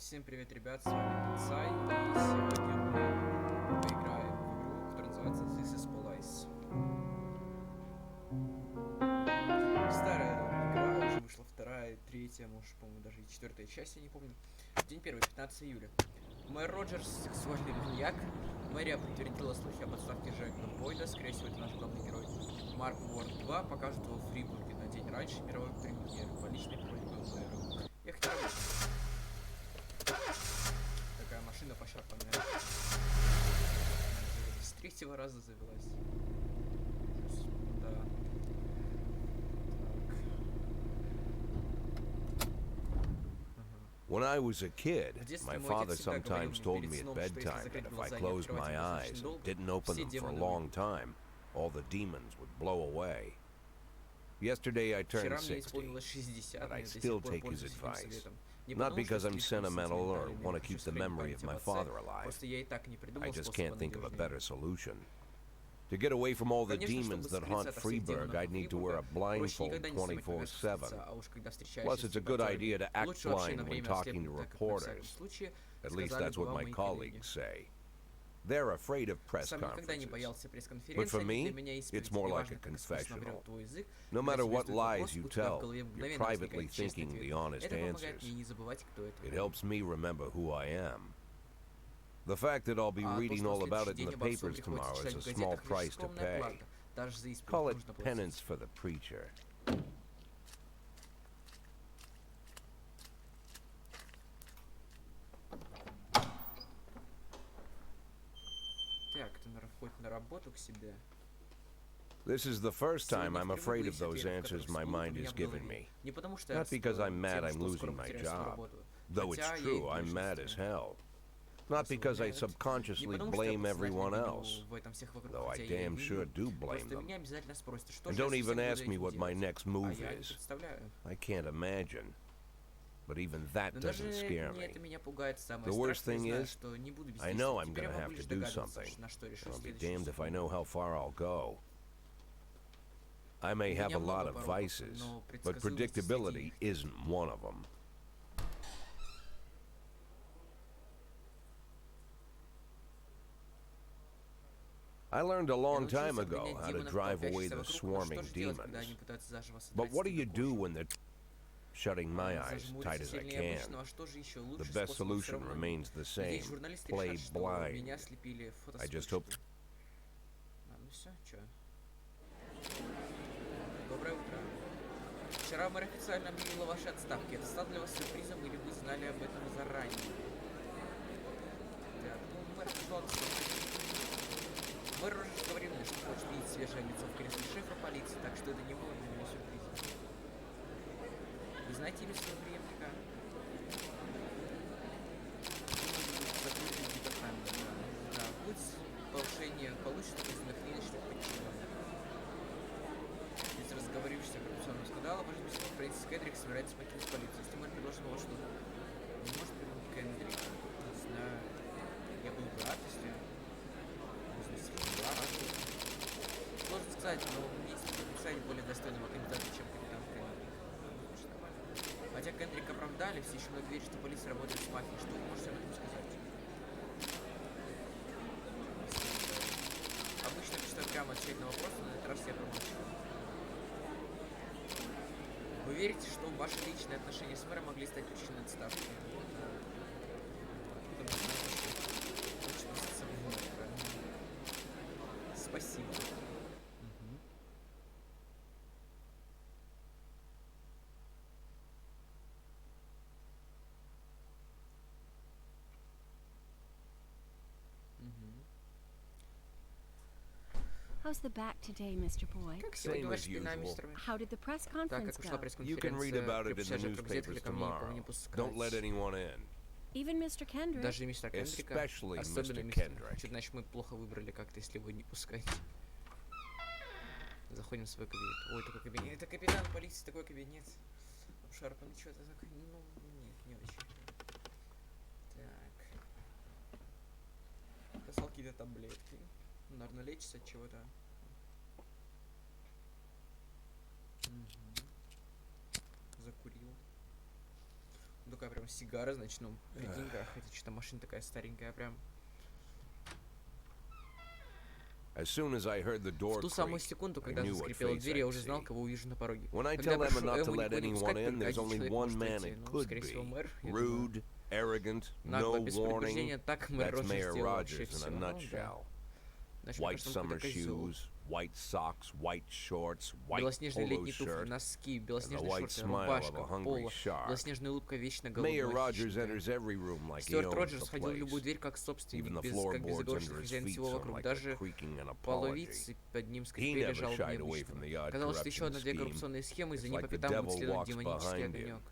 Всем привет, ребят, с вами Пиццай, и сегодня мы поиграем в игру, которая называется This is Police. Старая игра, уже вышла вторая, третья, может, по-моему, даже и четвертая часть, я не помню. День первый, 15 июля. Мэр Роджерс, сексуальный маньяк. Мэрия подтвердила слухи об отставке Джека Бойда, скорее всего, это наш главный герой. Марк Уорд 2 покажут его в Фрибурге на день раньше мировой премьеры по личной просьбе мэра. Я хотел такая машина пошарпанная. С третьего раза завелась. Да. When I was a kid, В детстве my мой father отец всегда говорил sometimes мне told перед me at сном, что если bedtime закрыть that if I глаза и не closed открывать my их eyes достаточно and долго, didn't open все them for a демоны long уйдут. time, all the demons would blow away. Yesterday I Вчера turned мне 60, исполнилось 60, but но I я до still сих пор take his пользуюсь этим advice. советом. Не Not потому, что because I'm слишком sentimental or сентиментален, want to я хочу keep the сохранить memory of память об my отце, father alive. просто я и так не I придумал just способа can't think of a надежнее. better solution. To get away from all the Конечно, чтобы demons that скрыться haunt ото всех Freeburg, демонов I'd need to wear a Фрибурга, проще blindfold никогда не снимать повязку с 24/7. лица, а уж когда Plus, встречаешься it's с a good репортерами, idea to act лучше вообще на blind when время talking ослепнуть, to так как на всяком reporters. случае At least сказали that's what бы вам my мои коллеги. colleagues say. They're afraid of press Сам никогда не conferences. боялся But пресс-конференции, for они для me, меня it's исповедь, more like неважно, a как искусно врет confessional. твой язык, No когда matter тебе what задают вопрос, lies you у тебя в tell, голове you're мгновенно privately возникает честный thinking ответ. the honest Это помогает answers. мне не забывать, кто это. It helps me remember who I am. The fact that I'll be А то, reading что all в about следующий it in день the обо всем papers приходится tomorrow is читать a в small газетах, лишь price to скромная pay. плата. Даже за Call исповедь it нужно penance платить. for the preacher. Так, ты хоть на работу к себе. This is the first time Сегодня I'm впервые afraid of появились those ответы, answers которых my всплывут у mind меня is в giving голове. me. Не потому что я Not because I'm mad тем, I'm что скоро losing my потеряю свою job, работу. though it's Хотя я и true в I'm mad as бешенстве. hell. Not because I Не subconsciously потому что я blame everyone подсознательно else, виню в этом всех вокруг, though I хотя я и damn sure виню. do blame Просто them. меня обязательно спросят, что And же я don't со even всем буду ask me этим what my делать. next А move я не is. представляю. I can't imagine. But even that Но doesn't даже scare не это me. меня пугает. Самое The worst страшное, thing знаю, is, что не буду I know бездействовать. I'm Теперь я gonna могу have лишь to do догадываться, something. на что решу I'll в be следующую damned if I секунду. know how far I'll go. I may У have a меня lot много of пороков, vices, но but предсказуемость среди predictability них. isn't one of them. I learned a Я long time научился ago отгонять how to демонов, drive away толпящихся the вокруг, но swarming что же делать, когда demons. они пытаются заживо содрать But what do с you тебя do кожу? when they're shutting my eyes tight Зажмуриться as I сильнее can? обычного, а что же еще? The Лучший best способ все solution равно нет. remains the Здесь same. журналисты Play решат, что меня blind. ослепили I just hope. фотоспичкой. Ну все, чё? Доброе утро. Вчера мэр официально объявил о вашей отставке. Это стало для вас сюрпризом или вы знали об этом заранее? Так, ну мэр пришел отставку. Мэр уже говорил мне, что хочет видеть свежее лицо в кресле шефа полиции, так что это не было для меня сюрпризом. Вы знаете имя своего преемника? Сотрудник департамента. Да, путь повышения получит признанных нынешних подчиненных. Из разговорившегося коррупционного скандала, может быть, Фрэнсис Кендрик собирается покинуть полицию. Если мэр предложил вас что-то, не может придумать Кендрик. Не знаю. Я был бы рад, если... Сложно сказать, но мне есть представить более достойного кандидата, чем капитан Кендрик. Хотя Кендрика оправдали, все еще многие верят, что полиция работает с мафией. Что вы можете об этом сказать? Обычно пишут прямо отвечать на вопрос, но на этот раз я промолчал. Вы верите, что ваши личные отношения с мэром могли стать причиной отставки? Спасибо. How's the back today, Mr. Boyd? Как сегодня Same ваша as спина, usual. мистер? How did the press Так, conference как ушла go? You can read пресс-конференция, about it in the крепчайшая газета, newspapers ко мне никого не tomorrow. пускать. Don't let anyone in. Even Mr. Kendrick? Даже мистер Кендрика, Especially особенно Mr. мистер. Kendrick. Что-то, значит, мы плохо выбрали как-то, если его не пускать. Заходим в свой кабинет. Ой, такой кабинет. Это капитан полиции, такой кабинет. Обшарпанный, что-то так. Ну, нет, не очень. Так. Достал какие-то таблетки. Наверное, лечится от чего-то. Закурил. Ну, такая прям сигара, значит, ну, при деньгах. Хотя что-то машина такая старенькая прям. As soon as I heard the В door ту самую creak, секунду, I когда knew what заскрипела face дверь, я I'd уже знал, see. кого увижу на пороге. When I Когда tell я Emma прошу not to Эмму let никого не anyone пускать, in, только there's один only человек one может man войти. it Ну, could скорее всего, be. мэр, я думаю. Rude, arrogant, Нагло, no без warning. предупреждения, так мэр That's Роджер Mayor сделал вообще Rogers in все. a Ну, да. nutshell. Значит, мне White кажется, он summer какой-то козел. shoes, white socks, white shorts, white Белоснежные polo летние туфли, shirt, носки, and the белоснежные white шорты, smile of рубашка, a hungry поло, shark. белоснежная улыбка вечно Mayor голодного Rogers хищника. enters every room like he Стюарт owns Роджерс the входил в любую place. дверь как Even собственник, the как floorboards безоговорочный under his хозяин feet всего sound вокруг. like a Даже creaking an apology. половицы под ним He скрипели never жалобно shied away from the обычно. odd Казалось, что еще corruption одна-две scheme. коррупционные схемы, и за It's ним like по the пятам будет devil следовать walks демонический behind him. огонек.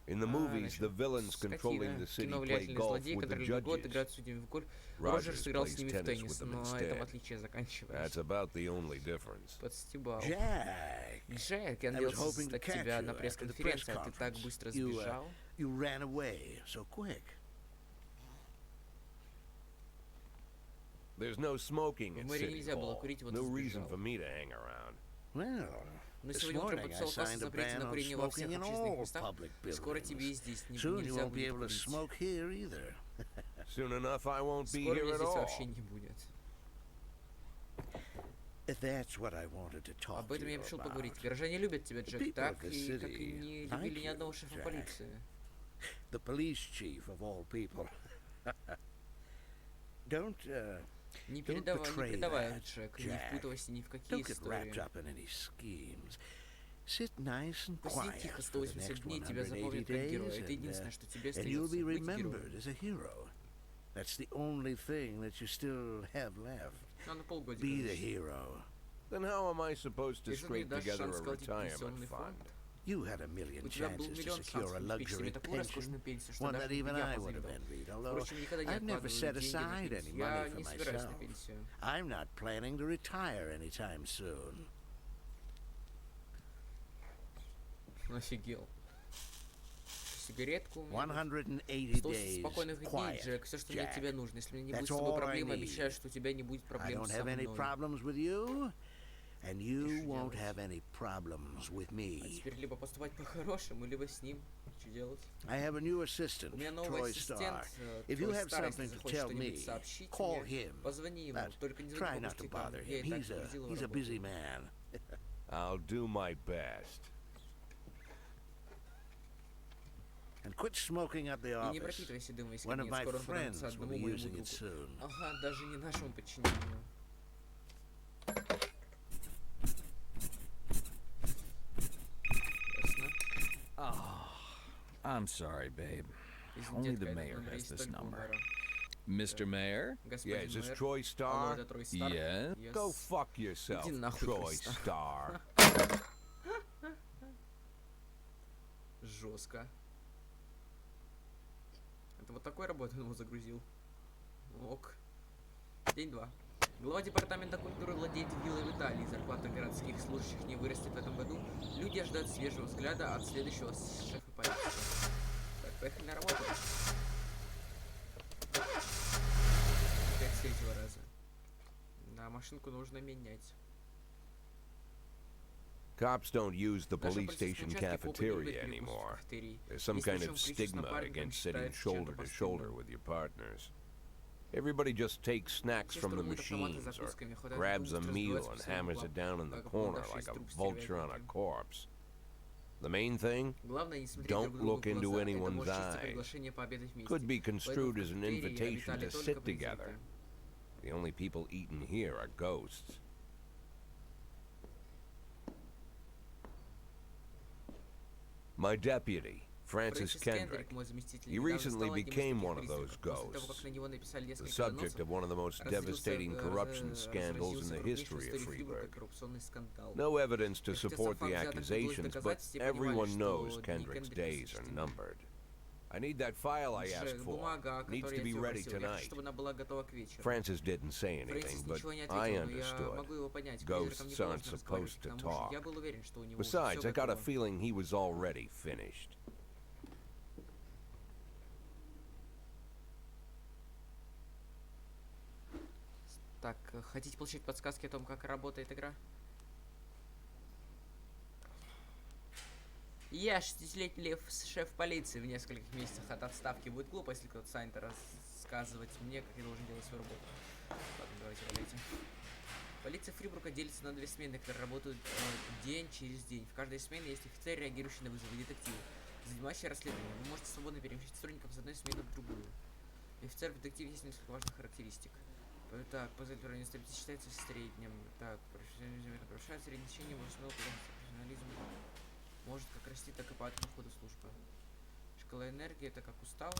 In the movies, Значит, the villains controlling скотина, the city кино play «Влиятельный golf злодей», with the который любой год judges. играет с судьями в гольф. Роджер Rogers сыграл с plays ними в tennis теннис, with them но instead. этом отличие заканчивается. That's about the only difference. Подстебал. Jack, Джек, я I was надеялся hoping to застать catch тебя you на after the press пресс-конференции, а ты так conference. быстро You, сбежал. you ran away so quick. There's no smoking В at мэрии City нельзя было Hall. курить, вот No ты reason сбежал. for me to hang around. Well, Но this сегодня утром morning I подписал указ о signed a запрете ban на on курение во всех smoking in общественных all местах. public Скоро тебе и buildings. здесь Soon you нельзя won't be будет able to курить. smoke here either. Soon enough, I won't be Скоро here меня at здесь all. вообще не будет. That's what I wanted to talk Об to этом you я пришел about. поговорить. Горожане любят тебя, Джек, people так of the и как и city не like любили ни you, одного шефа Jack. полиции. The police chief of all people. Don't Не Don't передавай, betray не предавай, that, Джек, не Jack. впутывайся ни в какие don't get wrapped истории. up in any schemes. Sit nice and Посиди quiet тихо for the 180 next дней, тебя 180 запомнят как героя. days, Это единственное, что тебе and you'll остается, be быть remembered героем. as a hero. That's the only thing that you still have left. А на полгодика. Be the значит. hero. Then how am I supposed to Если ты мне scrape дашь together шанс a сколотить retirement пенсионный fund? фонд, You had a million у тебя был chances to миллион secure a шансов обеспечить себе luxury такую роскошную pension, пенсию, что one даже that even я I would have позавидовал. envied, although Впрочем, никогда не I've never set откладываю деньги на aside any пенсию. Я money for не собираюсь на myself. пенсию. I'm not planning to retire anytime soon. Офигел. Сигаретку. мне 180 100 days спокойных дней, quiet, Джек. Все, что мне от Jack. тебя нужно. Если у меня не That's будет с тобой all I проблем, need. обещаю, что у тебя не будет I проблем don't со have any мной. problems with you, and you Что won't делать? have any problems with А me. теперь либо поступать по-хорошему, либо с ним. Что делать? I have a new assistant, У меня новый Troy ассистент, Starr. If you Трой have Старр, если something to захочешь tell что-нибудь me, сообщить call мне, him. позвони ему. But Только не звони try по not to пустякам. bother Я him. и так He's грузил a работу. busy man. I'll do my best. And quit smoking up the И не office. пропитывайся дымом, если One of нет, my скоро он friends понадобится will одному be моему using другу. it soon. Ага, даже не нашему подчиненному. Ясно. I'm sorry, babe. Извините, Only это the этот mayor номер has есть this только у number. мэра. Mr. Mayor? Yeah, Господин is this мэр. Troy Алло, Starr? это Трой Старр? Yeah. Yes. Go fuck yourself, Иди нахуй, Troy Трой Starr. Жестко. Это вот такой работу он его загрузил. Ок. День 2. Глава департамента культуры владеет виллой в Италии. Зарплата городских служащих не вырастет в этом году. Люди ожидают свежего взгляда от следующего шефа полиции. Так, поехали на работу. Опять с третьего раза. Да, машинку нужно менять. Cops don't use the В нашем police полицейском station участке копы не любят cafeteria перекусов в anymore. кафетерии. There's some Есть kind причем of кричат с stigma напарником, against считают sitting чем-то shoulder to shoulder постыдным. with your partners. Everybody just takes snacks Все from the торгуют автоматы machines or закусками, хватает grabs a автобус, meal разбивается and по своим hammers углам, it down in the как corner нападавшие like из a труб vulture on a стервятники. corpse. The main thing Главное не смотреть Don't друг другу look в into глаза. Это anyone's может чисто eyes. приглашение пообедать вместе. could be Поэтому construed в as an кафетерии invitation обитали to только sit together. призраки. The only people eating here are ghosts. My deputy, Francis Фрэнсис Kendrick, мой заместитель, he недавно recently стал одним из became таких one of those призраков. После того, ghosts, как на него написали the несколько subject доносов, of one of the most devastating corruption scandals in the history of Freeburg. No evidence to support the accusations, but everyone knows Kendrick's days are numbered. I need that file I asked for. Бумага, Needs которую to be я ready тебя просил, я хочу, tonight. чтобы она была готова к вечеру. Francis didn't say anything, Фрэнсис but ничего не I ответил, но я understood. могу его понять. Ghosts Призракам не aren't положено разговаривать, supposed to к тому же talk. я был уверен, что у него уже Besides, всё I got a готово. feeling he was already finished. Так, хотите получить подсказки о том, как работает игра? Я, 60-летний шеф полиции, в нескольких месяцах от отставки. Будет глупо, если кто-то станет рассказывать мне, как я должен делать свою работу. Ладно, давайте валяйте. Полиция Фрибрука делится на две смены, которые работают день через день. В каждой смене есть офицер, реагирующий на вызовы, детективы, занимающие расследование. Вы можете свободно перемещать сотрудников с одной смены в другую. Офицер в детективе есть несколько важных характеристик. Так, показатель уровня стабильности считается средним. Так, профессионализм это повышает среднее течение, может смело профессионализм. Может как расти, так и падать по ходу службы. Шкала энергии это как устал.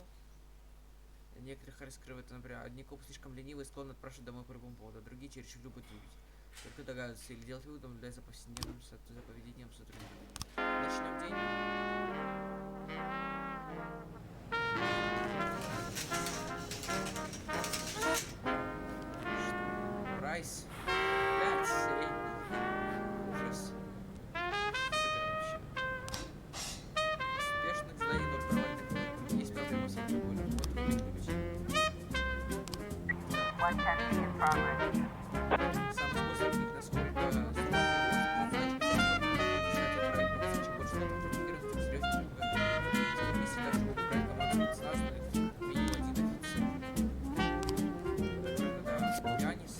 Некоторых раскрывают, например, одни копы слишком ленивые, склонны отпрашивать домой по любому поводу, а другие чересчур любят видеть. Только догадываться или делать выводом для повседневным заповедением сотрудников. Начнем день. Прайс. 5 средний. Ужас. Успешных сданий, но провальных нет. Есть проблемы с алкоголем. Вот выключить. Сам способ них насколько сложно чем больше контролировать, тем серьезнее проблемы. Если даже могут брать команду сразу, но минимум один офицер. Да, Янис.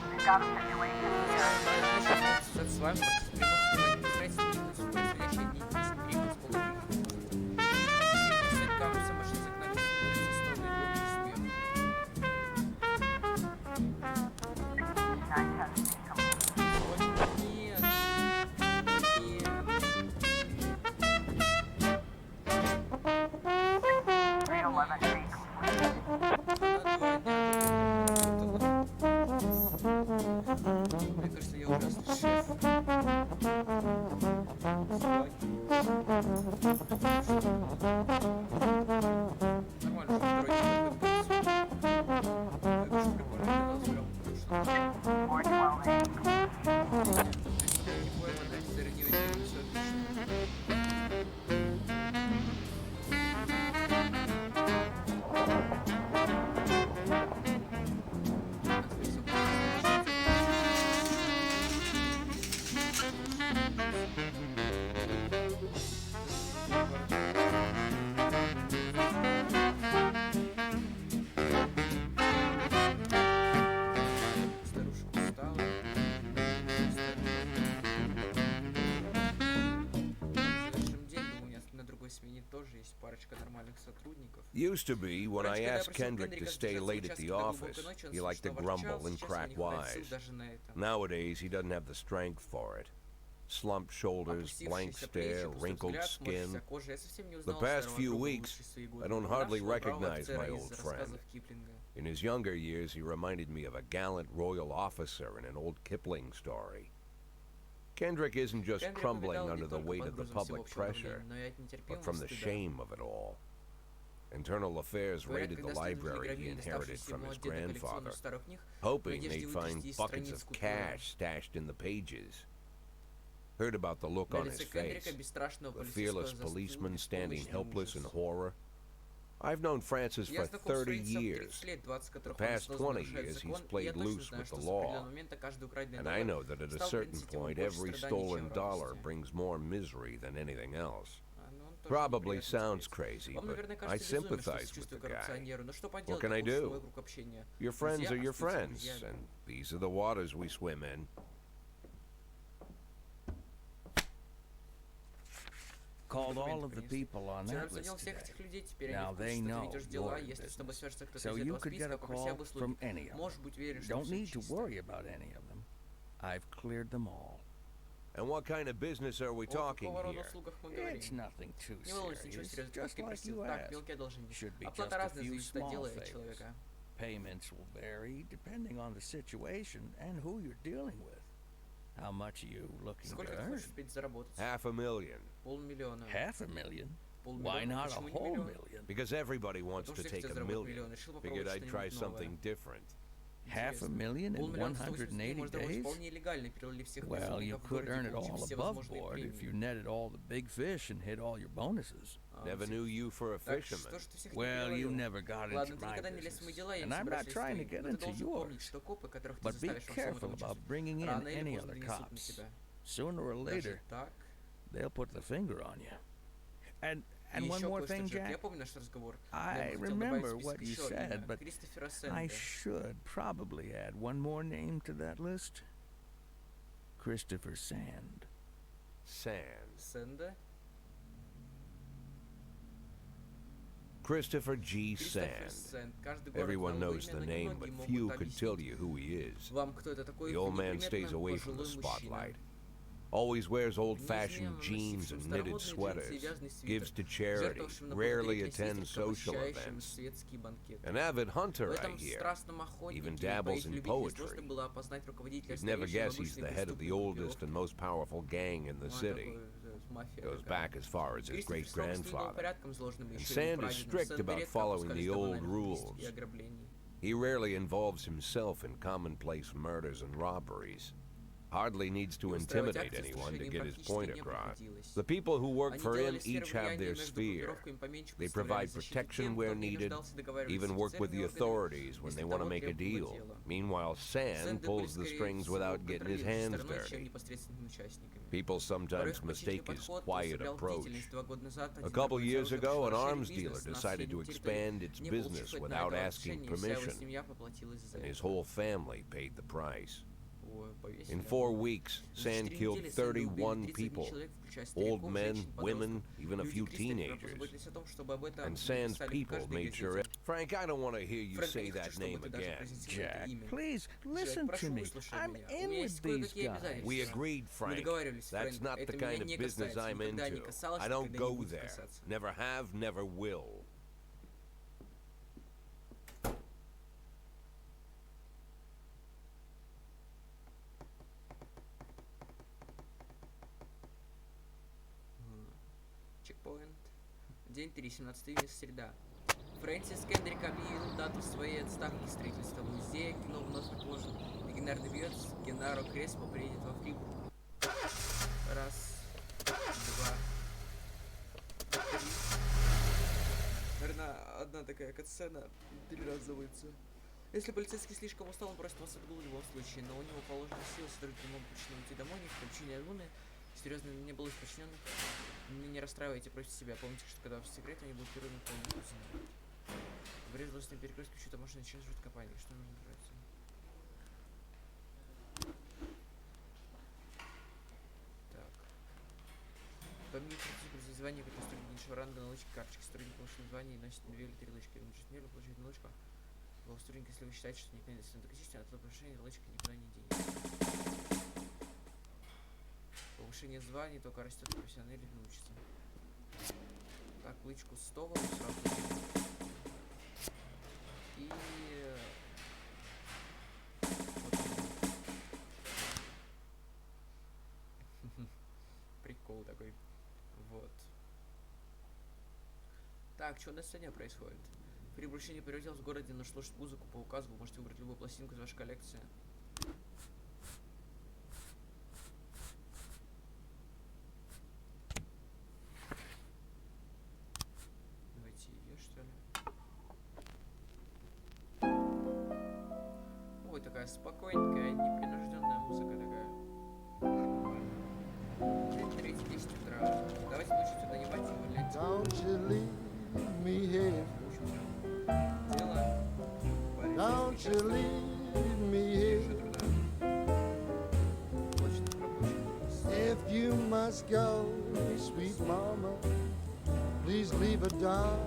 Нападение проходило быстро, потому что с вами происходящие дни с полной камуса машин загнали со стороны мне кажется, я ужасный шеф. Нормально, что второй Used to be, when I asked Kendrick to stay late at the office, he liked to grumble and crack wise. Nowadays, he doesn't have the strength for it. Slumped shoulders, blank stare, wrinkled skin. The past few weeks, I don't hardly recognize my old friend. In his younger years, he reminded me of a gallant royal officer in an old Kipling story. Kendrick isn't just Кендрик crumbling увидал не under the только weight под of the грузом public всеобщего pressure, давления, но и от but нетерпимого from the стыда. shame of it all. Internal Affairs Говорят, raided the когда следователи library he громили inherited доставшийся from ему his отдел grandfather, коллекционных старых книг, в hoping надежде they'd find вытащить из buckets страниц of купюры. cash stashed in the pages. Heard about the look На on his лице Кендрика face, бесстрашного the полицейского fearless застыл policeman standing беспомощный helpless in ужас. horror. I've known Francis Я for знаком с 30 Фрэнсисом years. 30 лет, 20 The которых он past осознанно 20 нарушает years закон, he's и я played точно loose знаю, with что the с law. определенного момента каждый украденный And I know доллар that at a стал certain приносить ему point, больше every страданий, stolen чем dollar радости. brings more misery than anything else. Ну, он тоже Probably неприятный sounds тип. crazy, Вам, but наверное, I кажется безумием, что sympathize with сочувствую the guy. коррупционеру, но что What поделать, can I таков уж do? мой круг общения. Your friends Друзья are your остаются friends, друзьями. and these are the waters we swim in. Called all of the people on Вчера that звонил list всех today. этих людей, теперь Now они в they курсе, что ты know ведешь you're дела, in если с тобой business. свяжется кто-то So из you этого could get списка, a попроси call об услуге. from any of them. Можешь быть уверен, что Don't всё need to чисто. worry about any of them. I've cleared them all. And what kind of business are we О talking какого рода here? услугах мы It's говорим? nothing too Не волнуйся, ничего serious. серьезного, Just как ты like просил. you Так, asked. мелкие одолжения. Should be just Оплата a разная few зависит от small дела и от favors. человека. Payments will vary depending on the situation and who you're dealing with. How much are you looking to Сколько ты earn? хочешь впредь заработать? $500,000. $500,000. $500,000? $500,000? Why not a Почему не whole миллион? million? Because everybody wants Потому to что take все a хотят заработать million. миллион. Решил Figured попробовать I'd try что-нибудь something новое. different. Half a Интересно. million in $500,000 180 180 можно работать days? вполне легально, перелили всех Well, you преступников в could городе, earn it получив all все above возможные board if you премии. netted all the big fish and hit all your bonuses. Never knew you for a Так fisherman. что ж ты всех не Well, you переловил? never got Ладно, into ты my никогда не лез в мои business, дела, я and не I'm собираюсь not trying to лезть в get твои. Но into ты должен помнить, yours. что копы, которых ты But be заставишь во всем careful этом about участвовать, bringing in рано или any поздно other донесут на cops. тебя. Sooner or Даже later, так? they'll put the finger on you. And И one еще more кое-что, thing, Джек. Я Jack. помню наш разговор. I Я бы хотел remember добавить в what список you еще said, имя. but Кристофера I Сэнда. should probably add one more name to that list. Christopher Sand. Sand. Сэнда? Christopher G. Кристофер Sand. Сэнд. Каждый город Everyone знал его knows имя, the но name, немногие but могут few could tell объяснить you who he is. вам, кто это такой. The old man stays away from the spotlight. Always wears old-fashioned jeans and knitted sweaters, gives to charity, rarely attends social events. An avid hunter, I hear. Even dabbles in poetry. You'd never guess he's the head of the oldest and most powerful gang in the city. Goes back as far as his great-grandfather. And Sand is strict about following the old rules. He rarely involves himself in commonplace murders and robberies. Hardly needs to intimidate anyone to get his point across. The people who work for him each have their sphere. They provide protection where needed, even work with the authorities when they want to make a deal. Meanwhile, Sand pulls the strings without getting his hands dirty. People sometimes mistake his quiet approach. A couple years ago, an arms dealer decided to expand its business without asking permission, and his whole family paid the price. In 4 weeks, Sand killed 31 people, old men, women, even a few teenagers. And Sand's people made sure... Frank, I don't want to hear you say that name again. Jack, please listen to me. I'm in with these guys. We agreed, Frank. That's not the kind of business I'm into. I don't go there. Never have, never will. Чекпоинт. День 3, 17 июня, среда. Фрэнсис Кендрик объявил дату своей отставки. Строительства музея кино вновь отложено. Легендарный боец Геннаро Креспо приедет во Фрибург. Раз, два, три. Наверное, одна такая катсцена 3 раза заводится. Если полицейский слишком устал, он просит вас отгул в любом случае, но у него положено силы сотрудники могут причинить уйти домой, не в причине Луны. Серьезно, не было из подчиненных. Не расстраивайте против себя. Помните, что когда в секрете они будут первыми полностью узнаны. Врезалось на перекрестке чью-то машину, сейчас ждет компания. Что нужно делать? Так. Помимо процедуры звания, как сотрудник низшего ранга, налычки карточки. Сотрудник повышенного звания и носит 2 или 3 лычки. Он ежедневно получает налычку. Сотрудник, если вы считаете, что никогда не доказательственно, от этого повышения налычка никуда не денется. Повышение званий только растет профессионализм и учится. Так, лычку 100 вам сразу. И... Вот. Так, что у нас сегодня происходит? При обращении прилетел в городе, но слушать музыку по указу. Вы можете выбрать любую пластинку из вашей коллекции. Давайте ее, что ли? Ой, такая спокойненькая, непринужденная музыка такая. Нормально. 3:10 утра. Давайте лучше сюда не бать его лететь. Don't you leave me here. Дело. Don't you leave me here. If you must go, sweet mama, please leave a dime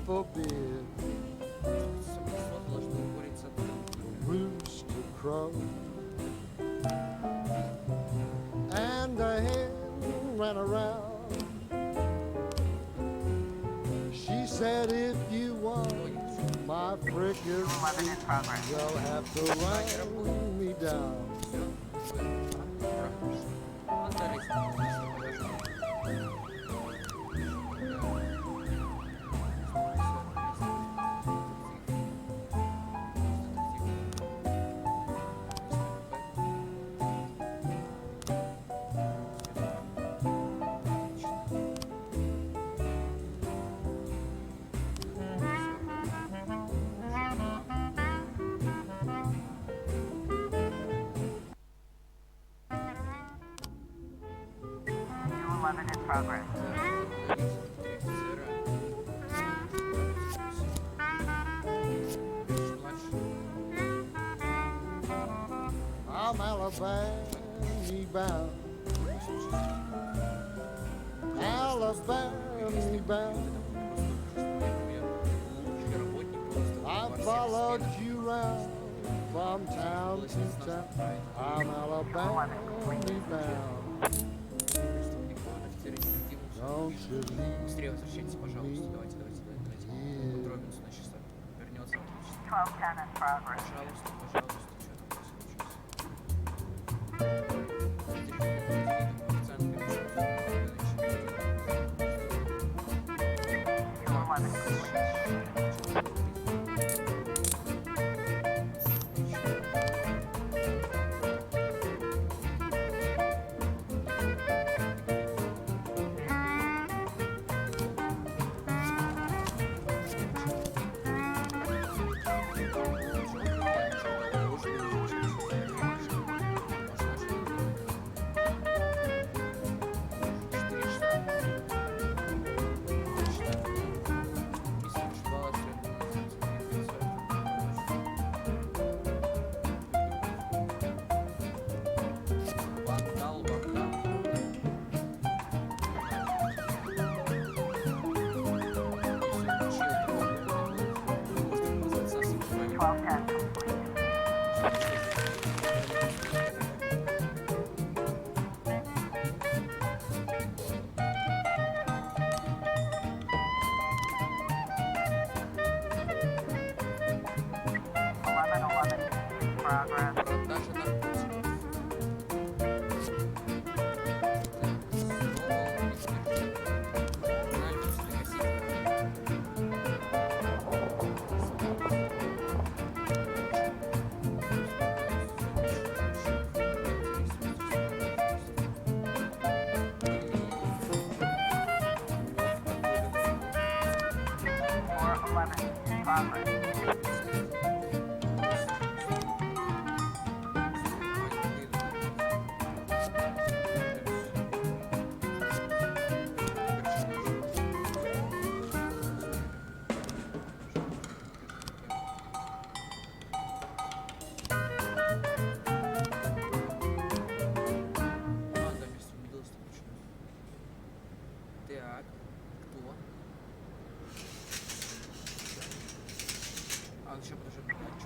for beer. Rooster crow and a hen ran around. She said, if you want my precious sweet, you'll have to run me down. In progress. I'm Alabama bound. Alabama bound. I followed you round from town to town. I'm Alabama bound. Don't you leave. Быстрее возвращайтесь, пожалуйста. Давайте. Вот Робинсон на часах вернется. 12:10 in progress. Пожалуйста, что там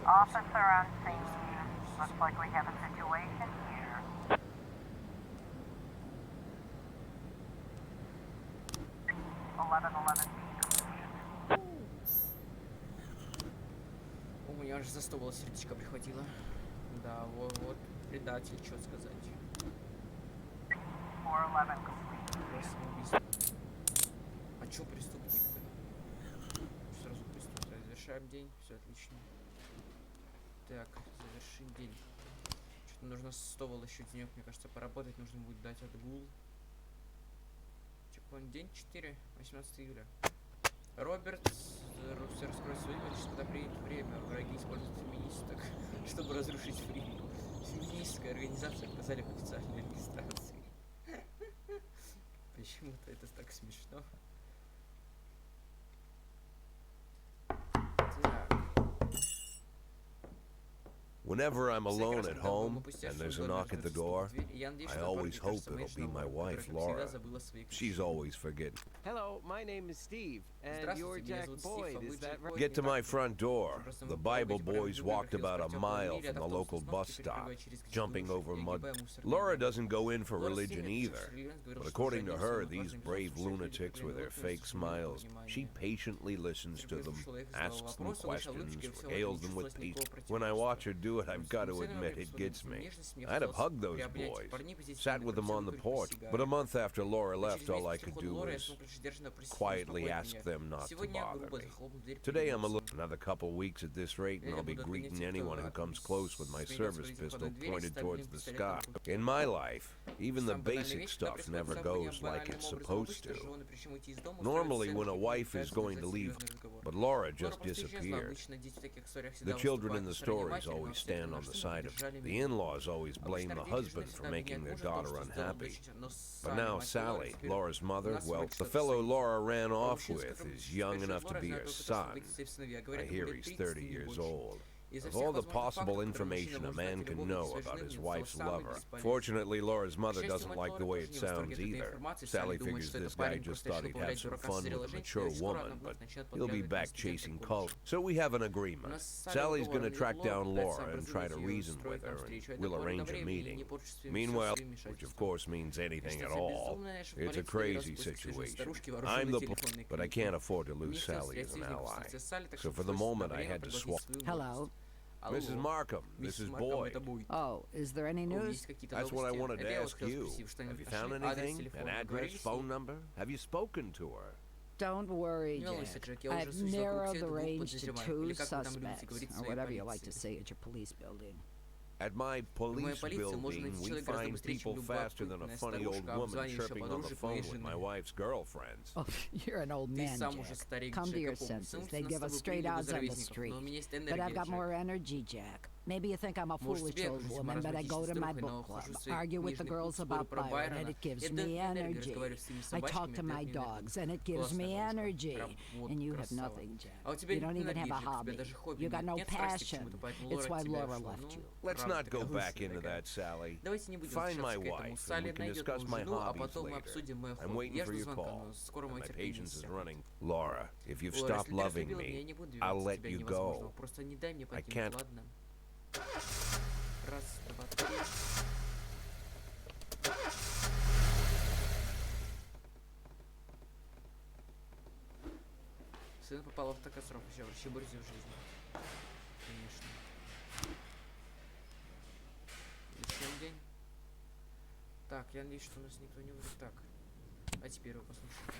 Officer on scene. Looks like we have a situation here. У меня аж за стол сердечко прихватило. Да, вот предатель, что сказать. 411 complete. Самоубийство. А чё преступник-то? Завершаем день, все отлично. Так, завершить день. Что-то нужно 100 еще денег, мне кажется, поработать. Нужно будет дать отгул. Чекпоинт день 4, 18 июля. Роберт раскроет свою имя, когда приедет время. Враги используют феминисток, чтобы разрушить Фрилию. Феминистская организация отказали в официальной регистрации. Почему-то это так смешно. Whenever I'm alone at home and there's a knock at the door, I always hope it'll be my wife, Laura. She's always forgetting. Hello, my name is Steve, and you're Jack Boyd, is that right? Get to my front door. The Bible boys walked about a mile from the local bus stop, jumping over mud. Laura doesn't go in for religion either, but according to her, these brave lunatics with their fake smiles, she patiently listens to them, asks them questions, regales them with peace. When I watch her do it, I've got to admit, it gets me. I'd have hugged those boys, sat with them on the porch, but a month after Laura left, all I could do was quietly ask them not to bother me. Today I'm another couple weeks at this rate, and I'll be greeting anyone who comes close with my service pistol pointed towards the sky. In my life, even the basic stuff never goes like it's supposed to. Normally when a wife is going to leave, but Laura just disappeared. The children in the stories always stand on the side of it. The in-laws always blame the husband for making their daughter unhappy. But now Sally, Laura's mother, well, the fellow Laura ran off with is young enough to be her son. I hear he's 30 years old. Of all the possible information a man can know about his wife's lover, fortunately Laura's mother doesn't like the way it sounds either. Sally figures this guy just thought he'd have some fun with a mature woman, but he'll be back chasing cult. So we have an agreement. Sally's gonna track down Laura and try to reason with her, and we'll arrange a meeting. Meanwhile, which of course means anything at all, it's a crazy situation. I'm the but I can't afford to lose Sally as an ally. So for the moment I had to swap. Hello. Mrs. Markham, this is Boyd. Oh, is there any news? That's what I wanted to ask you. Have you found anything? An address, phone number? Have you spoken to her? Don't worry, Jack. I've narrowed the range to 2 suspects, or whatever you like to say at your police building. At my police building, we find people faster than a funny old woman chirping on the phone with my wife's girlfriends. Oh, you're an old man, Jack. Come to your senses. They give us straight odds on the street. But I've got more energy, Jack. Maybe you think I'm a foolish old woman, but I go to my book club, argue with the girls about Byron, and it gives me energy. I talk to my dogs, and it gives me energy. And you have nothing, Jack. You don't even have a hobby. You got no passion. It's why Laura left you. Let's not go back into that, Sally. Find my wife, and we can discuss my hobbies later. I'm waiting for your call, and my patience is running. Laura, if you've stopped loving me, I'll let you go. I can't... Раз, два, три. Сын попала в катастрофу, еще борется в жизни. Конечно. Еще день. Так, я надеюсь, что у нас никто не будет. Так. А теперь вы послушайте.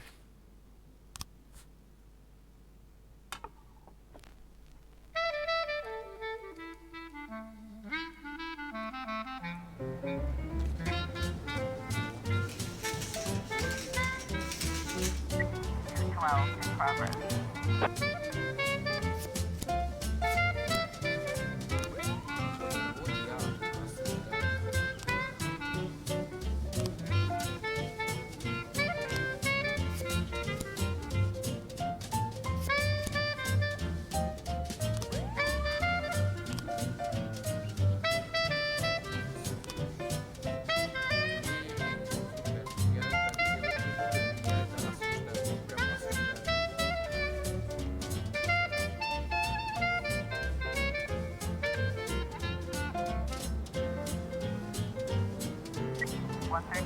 In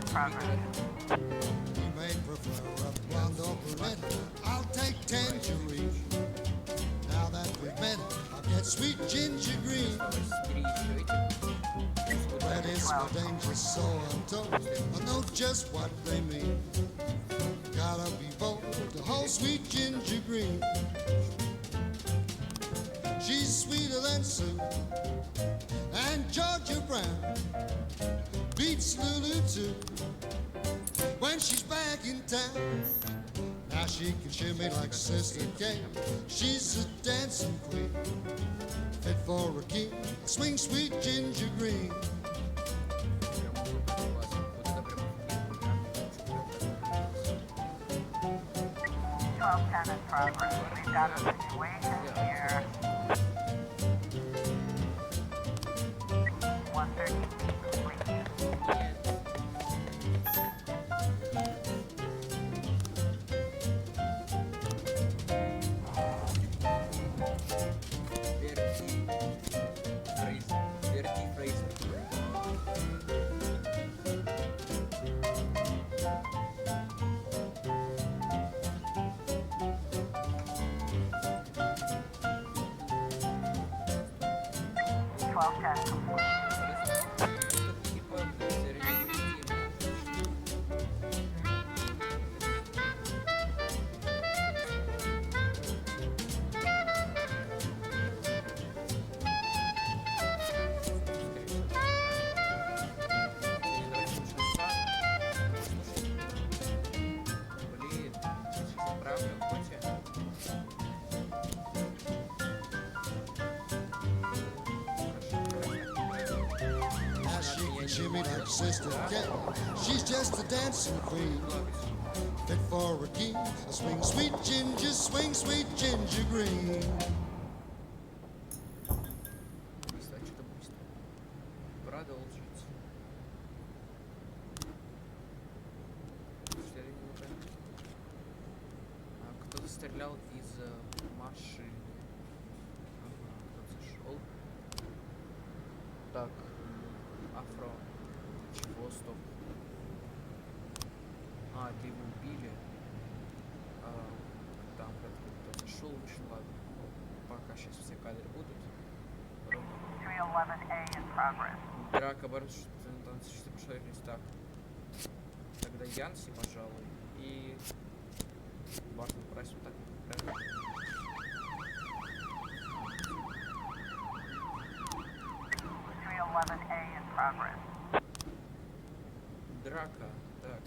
progress. You may prefer a blonde or brunette. I'll take tangerine. Now that we've met, I'll get sweet ginger green. That is my danger, so I'm told. I know just what they mean. Gotta be bold to hold sweet ginger green. She's sweeter than Sue and Georgia Brown beats Lulu too when she's back in town. Now she can shimmy like Sister Kate. She's a dancing queen, fit for a king. Swing sweet ginger green. In progress. We've got a situation here. 130 complete. Shimmy like Sister Kate. She's just a dancing queen, fit for a king. Swing sweet ginger green. Продолжить. Кто-то стрелял из машины. Ага, кто-то зашел. Так. Афро. Чего, стоп? А, ты его убили. Там кто-то зашел, вышел, ладно. Пока сейчас все кадры будут. 311A in progress. Драка, что пошли так. Тогда Янси, пожалуй, и Бартон Прайс вот так. Правильно? 311A in progress. Драка, так.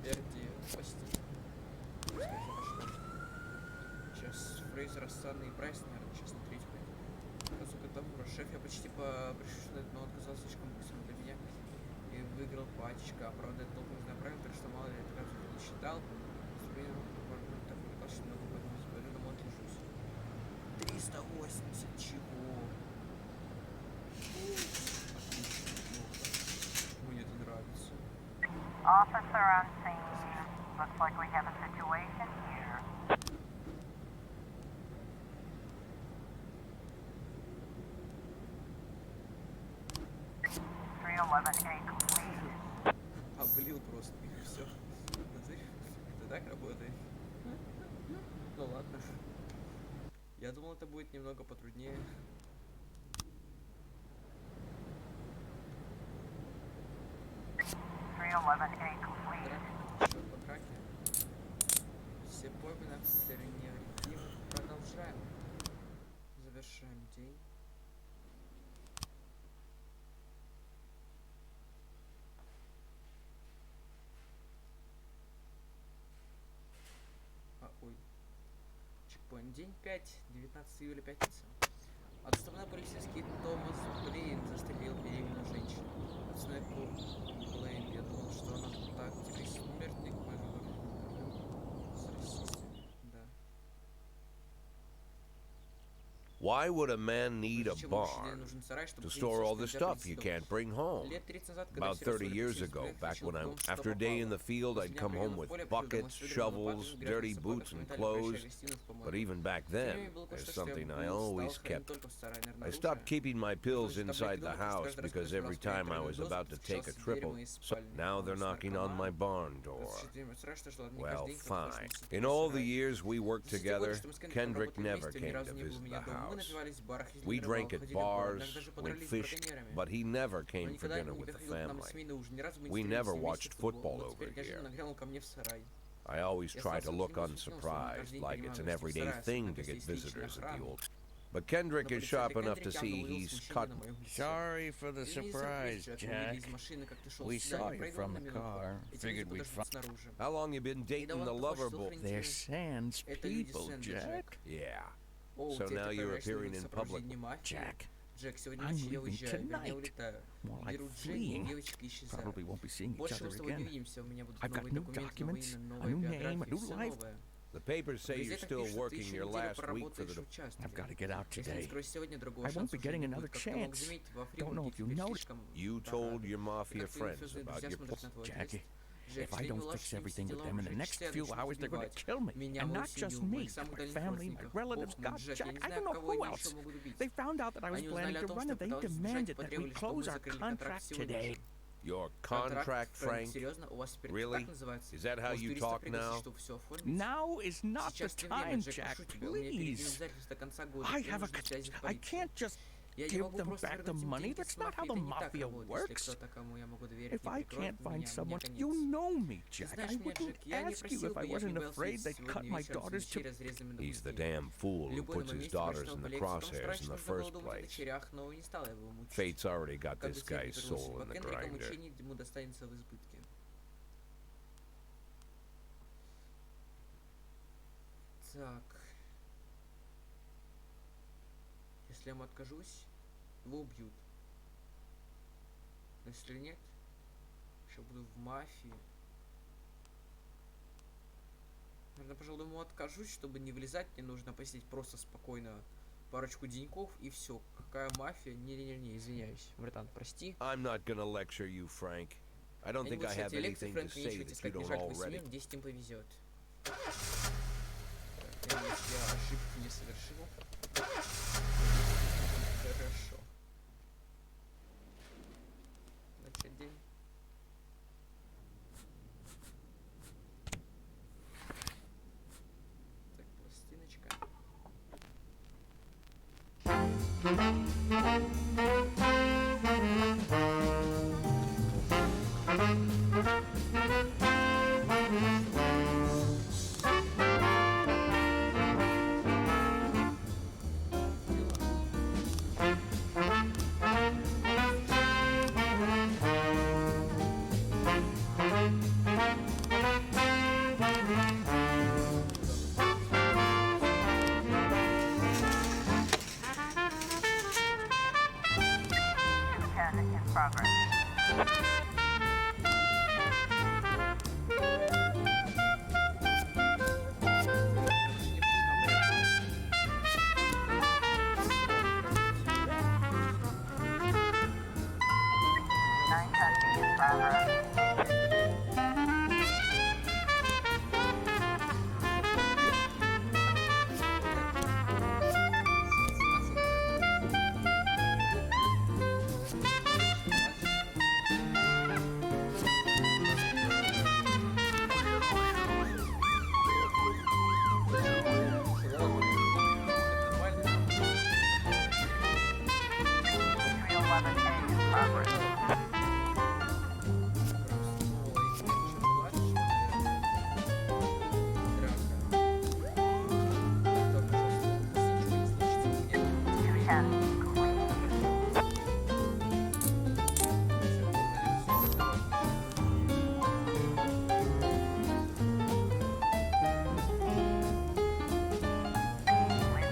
Верди, спасти. Сейчас Фрейзер, Санна и Прайс, наверное, сейчас на третью пойдет. Сука, Тамура, шеф, я почти пришел, но отказал слишком быстро для меня. И выиграл пачка. А правда, это толком не знаю правильно, так что мало ли это как не считал. Поступление так увлекался, что много поэтому заболел, но отлежусь. 380 чего? Мне это нравится. Officer on scene. Looks like we have a situation here. Облил просто и все. Это так работает. Ну ладно. Я думал, это будет немного потруднее. Драка, по драке. Все победы на стороне Рим. Продолжаем. Завершаем день. Ой. Чекпоинт. День 5, 19 июля, пятница. Отставной полицейский Томас Блейн застрелил беременную женщину. Отставной Блейн, я думал, что она так теперь смертник, с расистами. Да. Why would a man need a barn to store all the stuff you can't bring home? About 30 years ago, after a day in the field, I'd come home with buckets, shovels, dirty boots and clothes. But even back then, there's something I always kept. I stopped keeping my pills inside the house because every time I was about to take a triple, so now they're knocking on my barn door. Well, fine. In all the years we worked together, Kendrick never came to visit the house. We drank at bars, we fished, but he never came for dinner with the family. We never watched football over here. I always try to look unsurprised, like it's an everyday thing to get visitors at the old... But Kendrick is sharp enough to see he's cut. Sorry for the surprise, Jack. We saw you from the car. Figured we'd find... How long you been dating the lover boy? They're Sans people, Jack. Yeah. So now you're appearing in public. Jack, I'm leaving tonight. More like fleeing. Probably won't be seeing each other again. I've got new documents, a new name, a new life. The papers say you're still working your last week for the... I've got to get out today. I won't be getting another chance. Don't know if you know. You told your mafia friends about your... Jackie, if I don't fix everything with them in the next few hours, they're going to kill me. And not just me. My family, my relatives, God, Jack, I don't know who else. They found out that I was planning to run and they demanded that we close our contract today. Your contract, Frank? Really? Is that how you talk now? Now is not the time, Jack, please. I can't just give them back the money. That's not how the mafia works. If I can't find someone, you know me, Jack. I wouldn't ask you if I wasn't afraid they'd cut my daughters to... He's the damn fool who puts his daughters in the crosshairs in the first place. Fate's already got this guy's soul in the grinder. Так. Если я ему откажусь, его убьют. Но если нет, еще буду в мафии. Наверное, пожалуй, ему откажусь, чтобы не влезать. Мне нужно посидеть просто спокойно парочку деньков и все. Какая мафия? Не, извиняюсь. Братан, прости. I'm not gonna lecture you, Frank. I don't think I have anything to say that you don't already. Здесь им повезет. Я ошибки не совершил. Хорошо. Начать день. Так, пластиночка.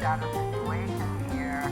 Got a situation here.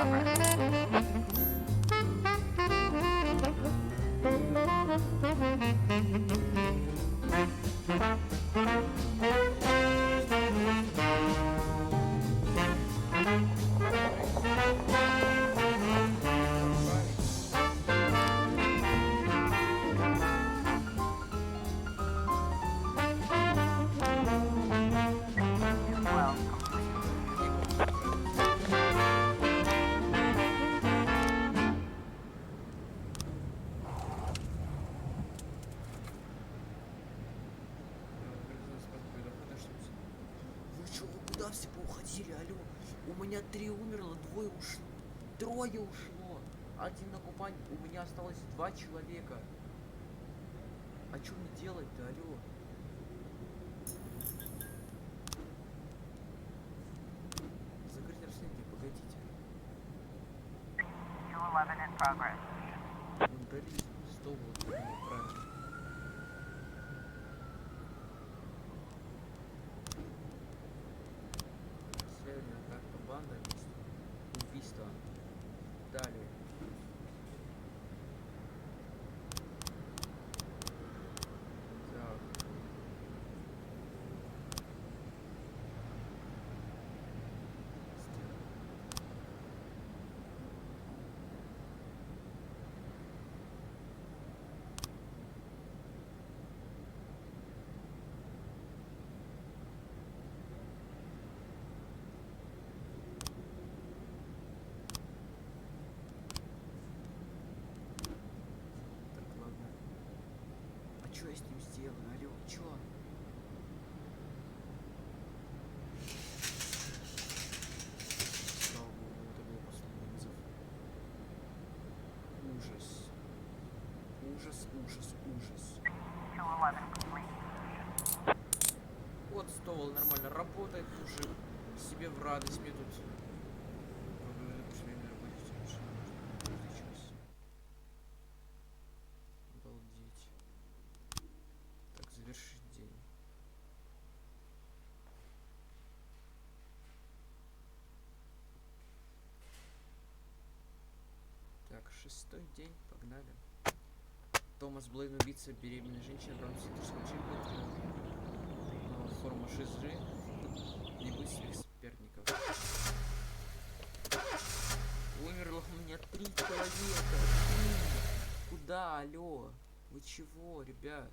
progress. Well, Вы чё, вы куда все поуходили, алло? У меня 3 умерло, 2 ушло. 3 ушло. 1 на Кубань, у меня осталось 2 человека. А чё мне делать-то, алло? Закрыть расследование, погодите. 211 in progress. Вандализм, 100 вот, правильно. Расследование, атака банда, убийство. Далее. Так. Так, ладно. А чё я с ним сделаю? Алло, чё? Слава богу, это был последний вызов. Ужас. Ужас, ужас, ужас. 211 complete. Вот Стовол нормально работает, уже себе в радость мне тут. Обалдеть. Так, завершить день. Так, 6-й день, погнали. Томас Блейн, убийца беременной женщины, бронзовом чемпионе. Форма шизы. Не будет своих соперников. Умерло у меня 3 человека. 3. Куда, алло? Вы чего, ребят?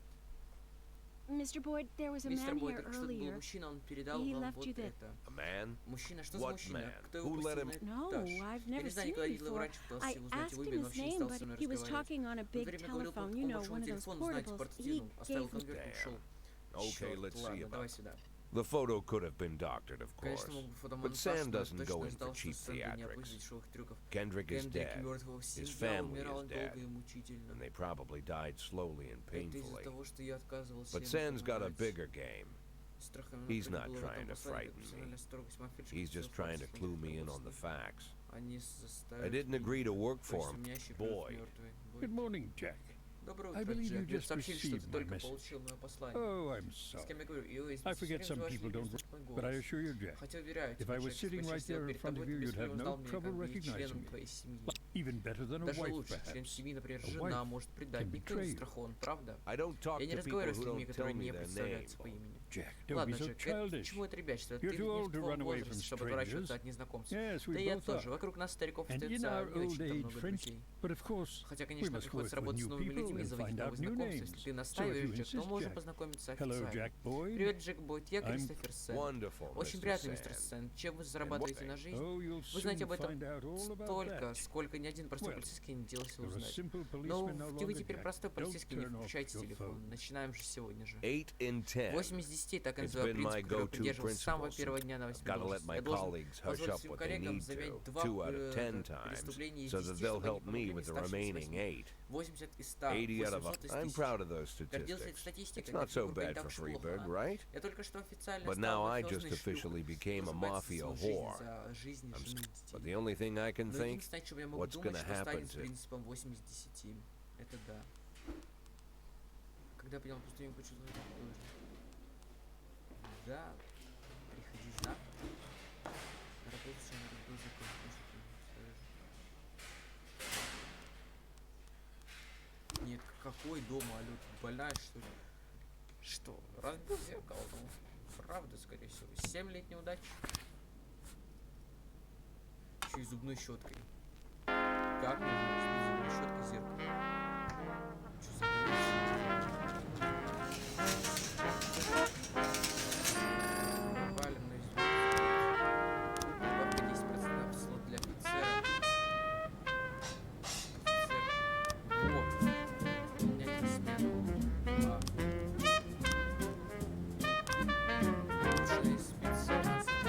Mr. Boyd, there was a Мистер man Бой, here только что был earlier. мужчина, он передал He вам left вот you the- это. A man? Мужчина, что за What мужчина? man? Кто его Who let пустил him- на этот No, этаж? I've Я never не знаю, seen никогда him не видел его before. раньше, пытался I его узнать asked его him имя, но his вообще не name, стал but со мной he was разговаривать. talking on a В это big время говорил по telephone, такому you know, большому one of those телефону, знаете, portables. портативу. He Оставил gave me... конверт и ушел. Okay, Чёрт, let's see ладно, about давай it. сюда. The photo could have been doctored, of course. Конечно, мог бы But фотомонтаж, Sam но doesn't точно go in for знал, что cheap Сэнди не theatrics. опустит шоу трюков. Kendrick is Кендрик dead. мертвого His семья family умирала is долго и dead. мучительно. And they probably died slowly and Это из-за painfully. того, что я отказывался But ему Sam's got a помогать. bigger game. Страхом He's надо not было trying to потом послать frighten профессиональная me. строгость мальчишек, He's just всё trying to факты clue me in on руководства. the facts. Они I заставят didn't меня- agree to work то есть for him, меня считают Boyd. мёртвой. Good morning, Jack. Доброе I утро, believe you Джек. Мне just сообщили, что ты received my только message. получил мое послание. Oh, I'm С sorry. кем я говорю? Ой, I forget some извините, people don't, слышать мой but I голос. assure you, Jack, Хотя, уверяю if тебя, I was Джек, sitting если бы right сидел there in перед front тобой, of ты you, бы you'd have узнал no меня trouble как бы recognizing членом me. твоей семьи. Even better than a Даже wife, лучше, член perhaps. семьи, например, A жена wife может предать. can Никто не betray you. застрахован, правда? I don't talk Я не to people разговариваю с who людьми, don't tell которые me не their представляются по name. имени. Jack, don't Ладно, be so Джек, childish. почему отребячься? Ты You're не too в old to твоем run away возрасте, from чтобы отворачиваться strangers. от незнакомцев. Yes, we Да и я both тоже. are. Вокруг нас, стариков, And in остается our не old очень-то age, много friends, друзей. but of course, Хотя, we конечно, must приходится work with работать с new новыми people людьми, and заводить find out новые new знакомства. Если names. ты So if настаиваешь, you Джек, то insist, можно Jack. познакомиться Hello, официально. Jack Boyd. Привет, Джек Бойд, я I'm Кристофер Сен. Wonderful, Очень Mr. приятно, мистер Sand. Сен. Чем вы зарабатываете на жизнь? Oh, you'll Вы знаете soon об этом find out all about столько, that. сколько ни один простой Well, полицейский не делался You're a узнать. simple Но policeman no вы longer, теперь Jack. простой Don't полицейский, не turn off включайте your телефон. phone. Начинаем же сегодня же. 8 in 10. 8 из 10, так я It's называю been my принцип, который go-to придерживался с самого principle. первого дня на I've 8 got to let my Я должен colleagues hush позволить up своим what they коллегам need заметить to, 2 2 out of 10 times, преступления из so 10, that they'll чтобы они help me помогли with the старше из remaining 8. 8. 80 из 100, 80 out of 800 из I'm 1000. proud of those Гордился этой statistics. статистикой, It's not как so фигурка не bad так for уж плохо, Freeburg, а? right? Я только что официально But стал now I just мафиозной officially шлюхой. became a Кто заботится mafia за свою жизнь, whore. за жизнь I'm жены и But детей. the only thing I can Но think, единственное, о чем я могу what's думать, gonna что happen станет с to... принципом 8 из 10. Это да. Когда я понял, что я не хочу знать, как должен. Да, приходи завтра. Работать я на работу закончу. Ой, дома, алё, ты больная, что ли? Что, разбил зеркало? Ну, правда, скорее всего. 7 лет неудачи. Еще и зубной щеткой. Как можно разбить зубной щеткой зеркало? Что за бред? Валим на изюм. Добавка 10% слот для офицера. Офицер. Вот. У меня есть смена. Лучшая специализация.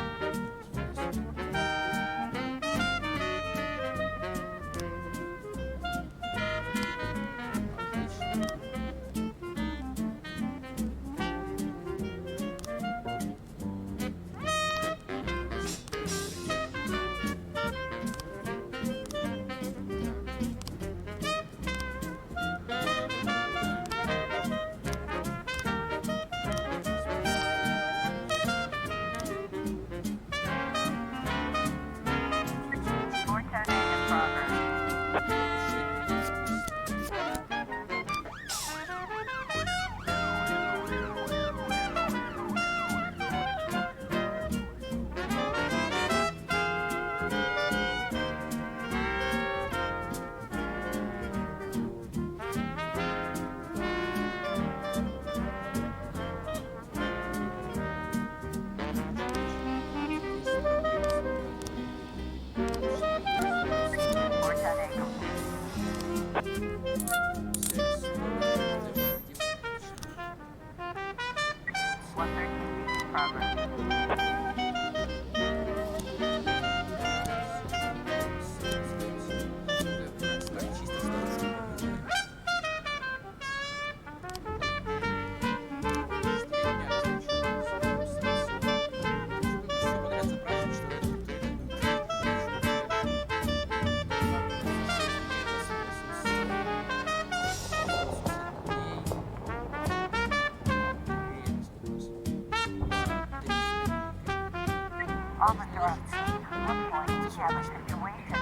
Officer on scene. Looks like we have a situation here.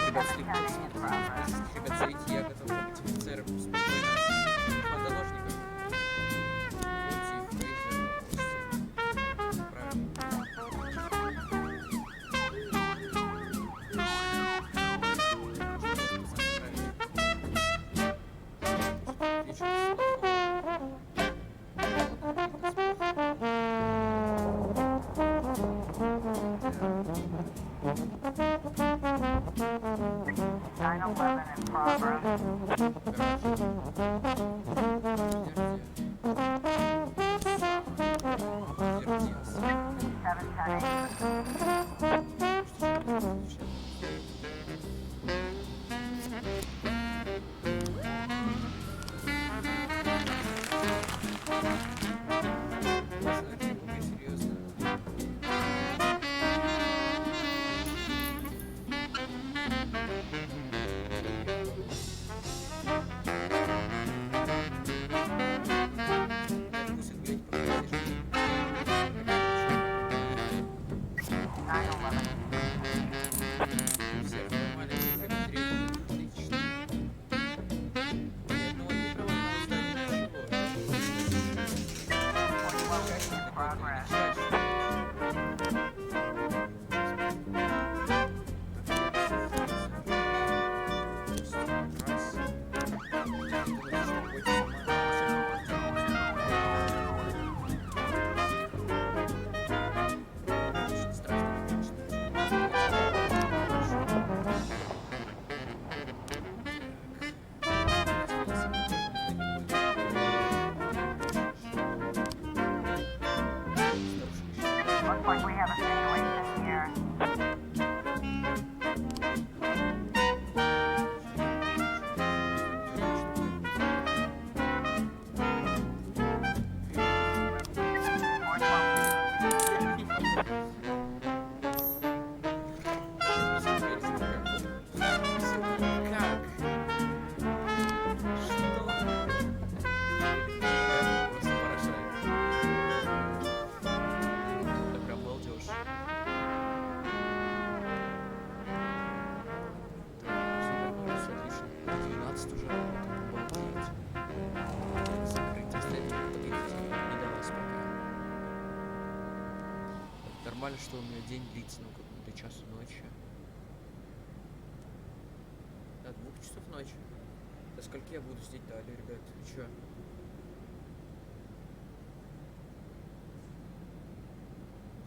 Ребят, смотрите, я готов быть офицером спокойно. Под заложником. Против Фрейзера. Правильно. In progress. Нормально, что у меня день длится, ну, как бы до часу ночи. До 2 часов ночи. До скольки я буду сидеть далее, ребят? Вы чё?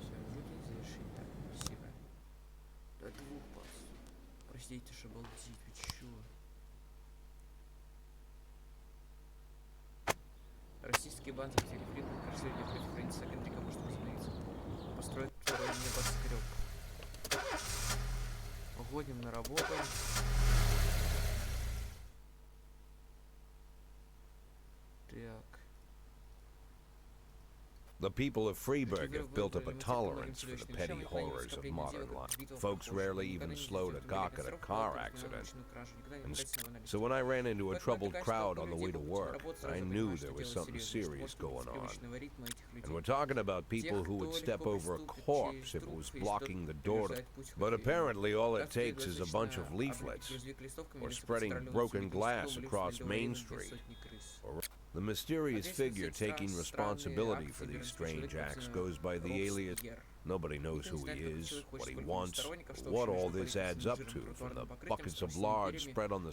Все, выкинь, завершить. Так, спасибо. До 2 пас. Простите, ж обалдеть, вы чё? Российский банк Филиппин, расследование против границы Генрика может возобновиться. Построить второй небоскреб. Уходим на работу. Так. The people of Freiburg have built up a tolerance for the petty horrors of modern life. Folks rarely even slow to gawk at a car accident. And so when I ran into a troubled crowd on the way to work, I knew there was something serious going on. And we're talking about people who would step over a corpse if it was blocking the door to... But apparently all it takes is a bunch of leaflets, or spreading broken glass across Main Street, or... The mysterious figure taking responsibility for these strange acts goes by the alias. Nobody knows who he is, what he wants, or what all this adds up to from the buckets of lard spread on the...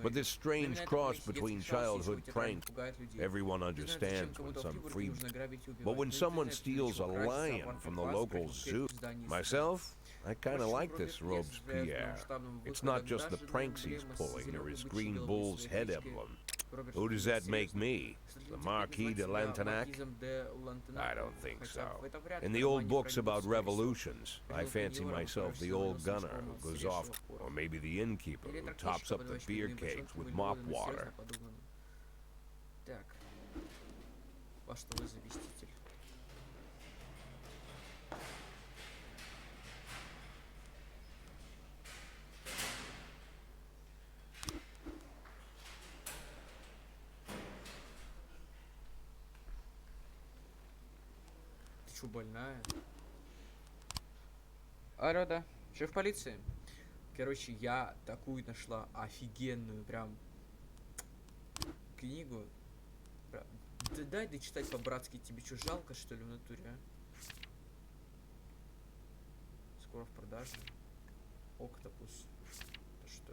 But this strange cross between childhood prank, everyone understands when some free... But when someone steals a lion from the local zoo... Myself? I kinda like this Robespierre. It's not just the pranks he's pulling or his green bull's head emblem. Who does that make me? The Marquis de Lantenac? I don't think so. In the old books about revolutions, I fancy myself the old gunner who goes off, or maybe the innkeeper who tops up the beer kegs with mop water. Так. Почтовый заместитель. Больная. Алло, да. Шеф полиции. Короче, я такую нашла офигенную прям книгу. Да дай дочитать по-братски. Тебе что, жалко, что ли, в натуре, а? Скоро в продаже. Октопус. Это что?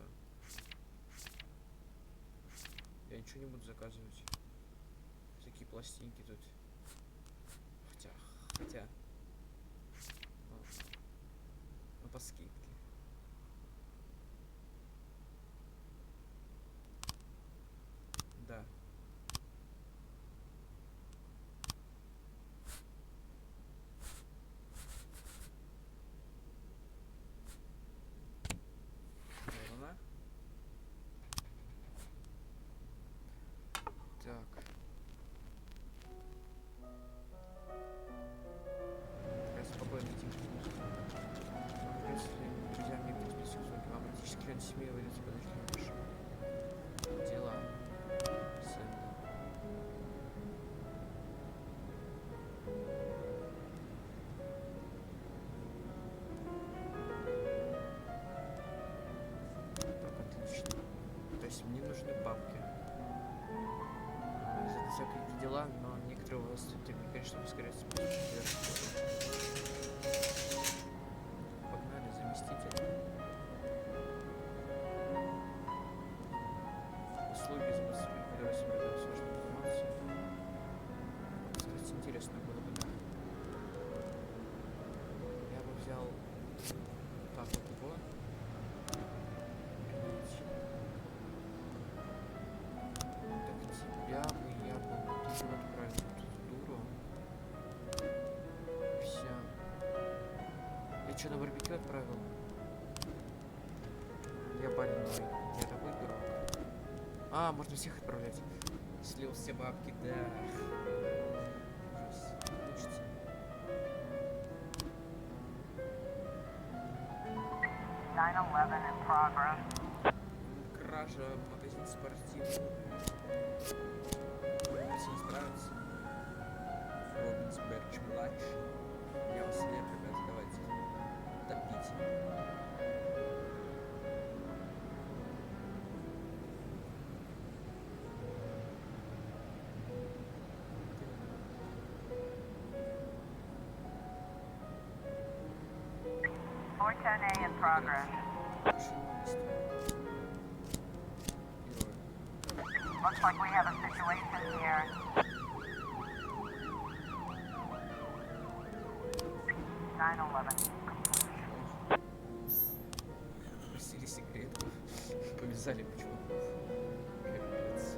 Я ничего не буду заказывать. Такие пластинки тут. Хотя, ну по скидке. Да. Верно. Так. Семья ведется подожди, дела. Сэнда. Так, отлично. То есть мне нужны бабки. За всякие дела, но некоторые у вас тут, мне, конечно, ускоряются. Погнали, заместитель. Услуги за который собирает сложную информацию. Кстати, интересно было бы, да. Я бы взял так вот его. Так тебя бы я бы вот его отправил в эту дуру. Все. Я что, на барбекю отправил? Я больной. Я такой дурак. А, можно всех отправлять. Слил все бабки, да. Ужас. Получится. 911 in progress. Кража, магазин спортивный. Все не справится. Робинс Берч младший. Я вас верю, ребята, давайте. Топите. 410A in progress. Looks like we have a situation here. Просили секретов. Повязали почему-то. Капец.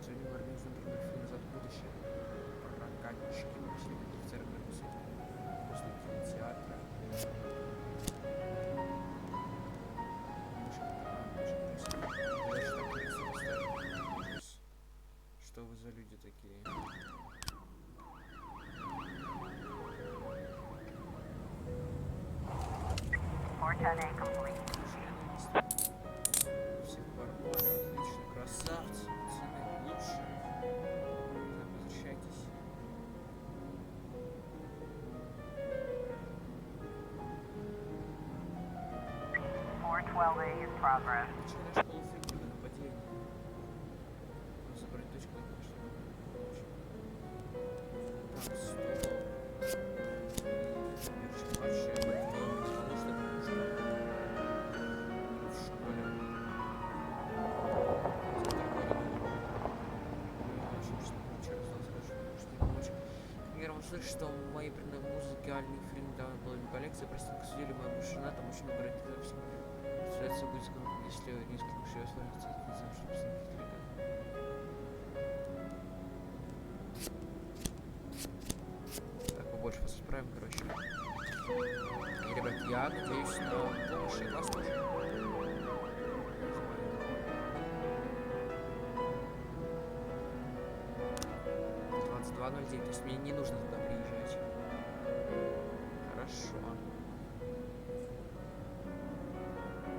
Сегодня мы организуем фильм «Назад в будущее». Прокатчики, все офицеры корпуса. После кинотеатра. Что вы за люди такие? 410A complete. Всех барбары, отлично, красавцы, пацаны, лучше. Возвращайтесь. in progress. Начинаешь полуфигурное нападение. Забрать точку на почту. Так, стоп. Верчик вообще потому что в школе. Например, он слышит, что мои музыкальные фильмы коллекции простенько судили моя машина, там очень много записей. Ситуация будет сказана, если несколько шею сложится, не знаю, что писать так, побольше вас исправим, короче. И, ребят, я надеюсь на помощь и вас тоже. 22:09, то есть мне не нужно туда приезжать. Хорошо.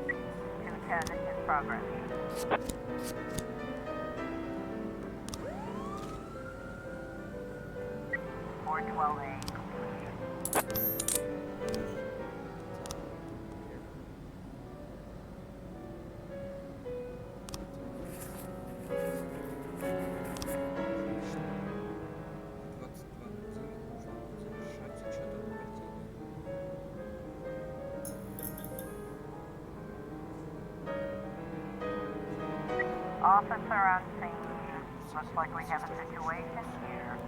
210 in progress. Officer on scene. Looks like we have a situation here.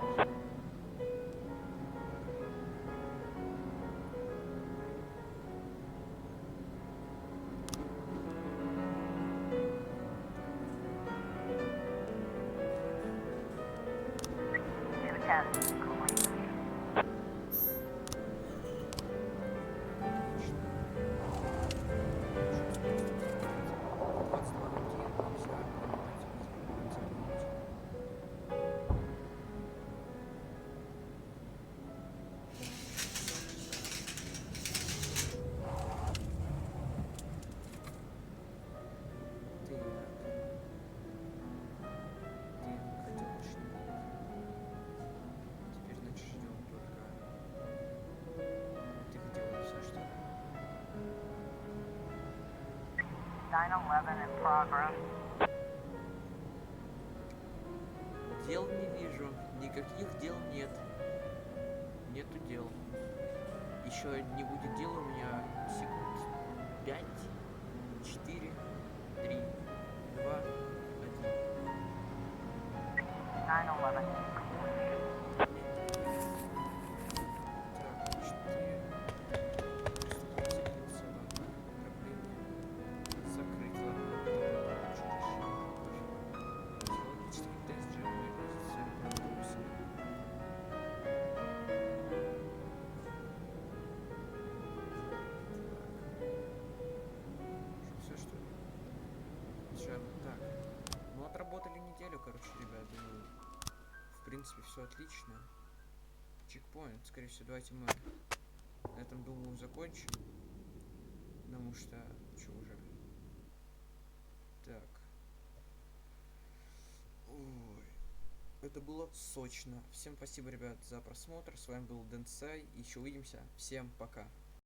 Теперь, значит, ждем только... Ты хотела все, что ли? 911 in progress. Дел не вижу. Никаких дел нет. Нету дел. Еще не будет дела у меня секунд 5, 4, 3, 2, 1. 911. Так, ну отработали неделю, короче, ребят, думаю, в принципе, все отлично. Чекпоинт, скорее всего, давайте мы на этом, думаю, закончим, потому что, что уже, так, ой, это было сочно. Всем спасибо, ребят, за просмотр, с вами был Дэнсай, еще увидимся, всем пока.